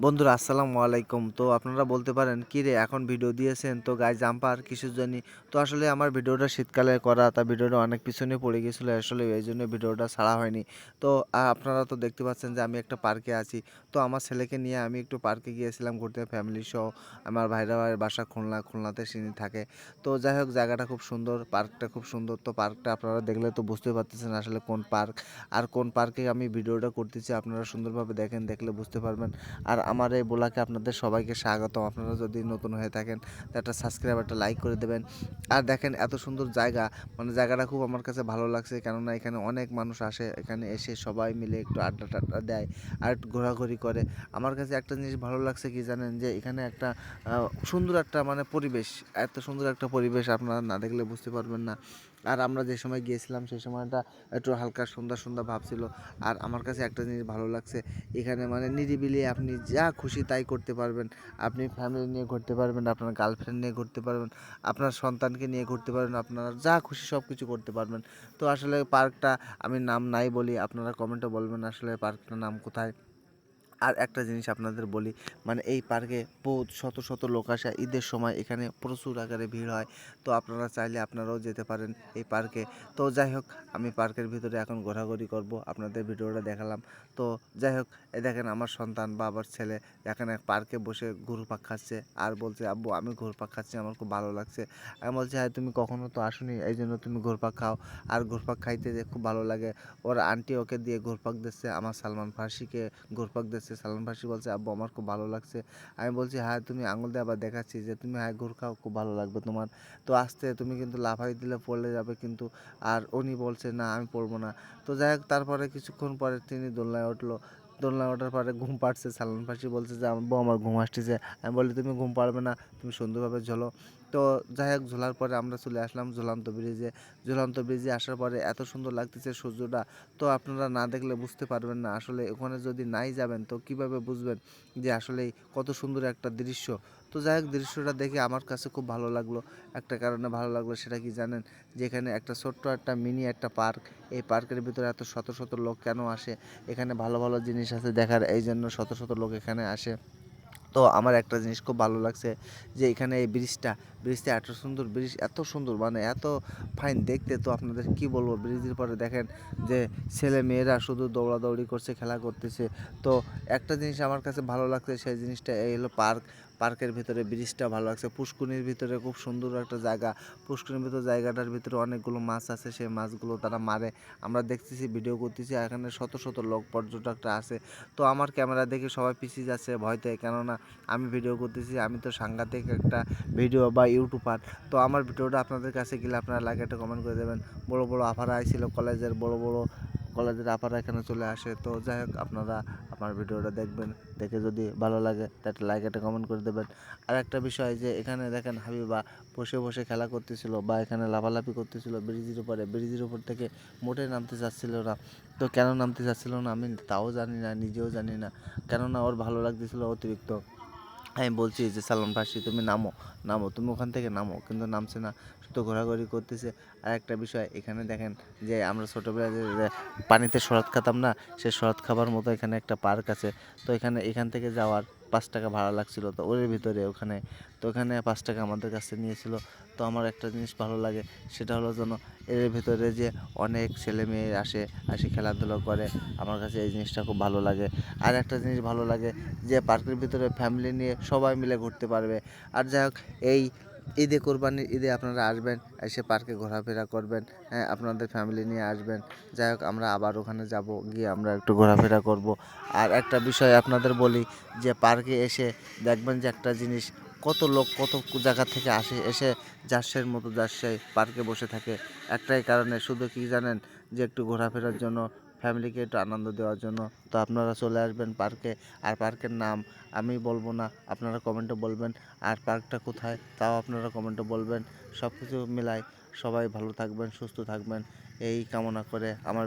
বন্ধুরা আসসালামু আলাইকুম। তো আপনারা বলতে পারেন, "কি রে এখন ভিডিও দিয়েছেন তো গায়ে জাম্পার কিসের জন্যে?" তো আসলে আমার ভিডিওটা শীতকালে করা, তা ভিডিওটা অনেক পিছনে পড়ে গিয়েছিল। আসলে এইজন্য ভিডিওটা ছাড়া হয়নি। তো আপনারা তো দেখতে পাচ্ছেন যে আমি একটা পার্কে আছি। তো আমার ছেলেকে নিয়ে আমি একটু পার্কে গিয়েছিলাম ঘুরতে ফ্যামিলি সহ। আমার ভাইরা বাসা খুলনা, খুলনাতে তিনি থাকে। তো যাই হোক জায়গাটা খুব সুন্দর, পার্কটা খুব সুন্দর। তো পার্কটা আপনারা দেখলে তো বুঝতেই পারতেছেন আসলে কোন পার্ক আর কোন পার্কে আমি ভিডিওটা করতেছি। আপনারা সুন্দরভাবে দেখেন, দেখলে বুঝতে পারবেন। আর আমার এই ব্লগে আপনাদের সবাইকে স্বাগতম। আপনারা যদি নতুন হয়ে থাকেন তো একটা সাবস্ক্রাইব, একটা লাইক করে দেবেন। আর দেখেন এত সুন্দর জায়গা, মানে জায়গাটা খুব আমার কাছে ভালো লাগছে, কেননা এখানে অনেক মানুষ আসে, এখানে এসে সবাই মিলে একটু আড্ডা টাড্ডা দেয় আর একটু ঘোরাঘুরি করে। আমার কাছে একটা জিনিস ভালো লাগছে কি জানেন, যে এখানে একটা সুন্দর একটা মানে পরিবেশ, এত সুন্দর একটা পরিবেশ আপনারা না দেখলে বুঝতে পারবেন না। আর আমরা যে সময় গিয়েছিলাম সেই সময়টা একটু হালকা সন্ধ্যা সন্ধ্যা ভাব ছিল। আর আমার কাছে একটা জিনিস ভালো লাগছে, এখানে মানে নিরিবিলি আপনি যা খুশি তাই করতে পারবেন। আপনি ফ্যামিলি নিয়ে ঘুরতে পারবেন, আপনার গার্লফ্রেন্ড নিয়ে ঘুরতে পারবেন, আপনার সন্তানকে নিয়ে ঘুরতে পারবেন, আপনারা যা খুশি সব কিছু করতে পারবেন। তো আসলে পার্কটা আমি নাম নাই বলি, আপনারা কমেন্টে বলবেন আসলে পার্কটার নাম কোথায়। আর একটা জিনিস আপনাদের বলি, মানে এই পার্কে বহুত শত শত লোক আসে ঈদের সময়, এখানে প্রচুর আকারে ভিড় হয়। তো আপনারা চাইলে আপনারাও যেতে পারেন এই পার্কে। তো যাই হোক, আমি পার্কের ভিতরে এখন ঘোরাঘুরি করব, আপনাদের ভিডিওটা দেখালাম। তো যাই হোক, এই দেখেন আমার সন্তান বা আমার ছেলে এখানে পার্কে বসে ঘুরপাক খাচ্ছে আর বলছে, "আব্বু আমি ঘুরপাক খাচ্ছি, আমার খুব ভালো লাগছে।" আমি বলছি, "হ্যাঁ তুমি কখনো তো আসোনি, এই জন্য তুমি ঘুরপাক খাও।" আর ঘুরপাক খাইতে যে খুব ভালো লাগে। ওর আন্টি ওকে দিয়ে ঘুরপাক দিচ্ছে, আমার সালমান ফার্সিকে ঘুরপাক দিচ্ছে। সালমান ফার্সি বলছে, "আব্বু আমার খুব ভালো লাগছে।" আমি বলছি, "হ্যাঁ তুমি আঙুল দিয়ে আবার দেখাচ্ছি যে তুমি হ্যাঁ ঘুর খাও, খুব ভালো লাগবে তোমার। তো আস্তে তুমি কিন্তু লাফাই দিলে পড়লে যাবে কিন্তু।" আর উনি বলছে, "না আমি পড়বো না।" তো যাই হোক, তারপরে কিছুক্ষণ পরে তিনি দোলনায় উঠলো। দোলনায় ওঠার পরে ঘুম পাড়ছে। সালমান ফার্সি বলছে যে, "আব্বু আমার ঘুম আসতেছে।" আমি বলি, "তুমি ঘুম পাড়বে না, তুমি সুন্দরভাবে ঝোলো।" তো যাই হোক, ঝোলার পরে আমরা চলে আসলাম ঝুলন্ত ব্রিজে। ঝুলন্ত ব্রিজে আসার পরে এত সুন্দর লাগতেছে সূর্যটা, তো আপনারা না দেখলে বুঝতে পারবেন না। আসলে ওখানে যদি নাই যাবেন তো কিভাবে বুঝবেন যে আসলেই কত সুন্দর একটা দৃশ্য। তো যাই হোক, দৃশ্যটা দেখে আমার কাছে খুব ভালো লাগলো। একটা কারণে ভালো লাগলো, সেটা কি জানেন? যেখানে একটা ছোট্ট একটা মিনি একটা পার্ক, এই পার্কের ভিতরে এত শত শত লোক কেন আসে? এখানে ভালো ভালো জিনিস আছে দেখার, এই জন্য শত শত লোক এখানে আসে। তো আমার একটা জিনিস খুব ভালো লাগছে, যে এখানে এই ব্রিজটা এত সুন্দর, ব্রিজ এত সুন্দর, মানে এত ফাইন দেখতে। তো আপনাদের কি বলবো, ব্রিজের পরে দেখেন যে ছেলে মেয়েরা শুধু দৌড়াদৌড়ি করছে, খেলা করতেছে। তো একটা জিনিস আমার কাছে ভালো লাগছে, সেই জিনিসটা এই হলো পার্কের ভিতরে ব্রিজটা ভালো লাগছে। পুষ্কুনির ভিতরে খুব সুন্দর একটা জায়গা। পুষ্কুনির ভিতরে জায়গাটার ভিতরে অনেকগুলো মাছ আছে, সেই মাছগুলো তারা মারে, আমরা দেখতেছি, ভিডিও করতেছি। এখানে শত শত লোক পর্যটকরা আছে। তো আমার ক্যামেরা দেখে সবাই পিছিয়ে যাচ্ছে ভয়তে, কেননা আমি ভিডিও করতেছি, আমি তো সাংঘাতিক একটা ভিডিও বা ইউটিউবার। তো আমার ভিডিওটা আপনাদের কাছে গেলে আপনারা লাইক একটা কমেন্ট করে দেবেন। বড় বড় আপারা আইছিল, কলেজের বড় বড় কলেজের আপারা এখানে চলে আসে। তো যাই হোক, আপনারা আমার ভিডিওটা দেখবেন, দেখে যদি ভালো লাগে তা একটা লাইক একটা কমেন্ট করে দেবেন। আর একটা বিষয়, যে এখানে দেখেন হাবিবা বসে বসে খেলা করতেছিল বা এখানে লাফালাফি করতেছিল ব্রিজের উপরে, ব্রিজের উপর থেকে মোটেই নামতে চাচ্ছিল না। তো কেন নামতে চাচ্ছিল না আমি তাও জানি না, নিজেও জানি না, কেননা ওর ভালো লাগতেছিল অতিরিক্ত। আমি বলছি যে, "সালমান ফার্সি তুমি নামো, নামো, তুমি ওখান থেকে নামো।" কিন্তু নামছে না, শুধু ঘোরাঘুরি করতেছে। আর একটা বিষয়, এখানে দেখেন যে আমরা ছোটোবেলায় যে পানিতে শরৎ খেতাম না, সে শরৎ খাবার মতো এখানে একটা পার্ক আছে। তো এখান থেকে যাওয়ার 5 টাকা ভাড়া লাগছিল, তো ওর ভিতরে ওখানে, তো ওখানে 5 টাকা আমাদের কাছে নিয়েছিল। তো আমার একটা জিনিস ভালো লাগে, সেটা হলো যেন এর ভিতরে যে অনেক ছেলে মেয়ে আসে, খেলাধুলা করে, আমার কাছে এই জিনিসটা খুব ভালো লাগে। আর একটা জিনিস ভালো লাগে, যে পার্কের ভিতরে ফ্যামিলি নিয়ে সবাই মিলে ঘুরতে পারবে। আর যাই হোক, এই ঈদে কোরবানির ঈদে আপনারা আসবেন, এসে পার্কে ঘোরাফেরা করবেন, হ্যাঁ আপনাদের ফ্যামিলি নিয়ে আসবেন। যাই হোক, আমরা আবার ওখানে যাব, গিয়ে আমরা একটু ঘোরাফেরা করব। আর একটা বিষয় আপনাদের বলি, যে পার্কে এসে দেখবেন যে একটা জিনিস, কত লোক কত জায়গা থেকে আসে, এসে জার্সের মতো জার্সায় পার্কে বসে থাকে, একটাই কারণে, শুধু কি জানেন, যে একটু ঘোরাফেরার জন্য, ফ্যামিলিকে একটু আনন্দ দেওয়ার জন্য। তো আপনারা চলে আসবেন পার্কে। আর পার্কের নাম আমি বলবো না, আপনারা কমেন্টে বলবেন। আর পার্কটা কোথায় তাও আপনারা কমেন্টে বলবেন। সব কিছু মিলাই সবাই ভালো থাকবেন, সুস্থ থাকবেন, এই কামনা করে আমার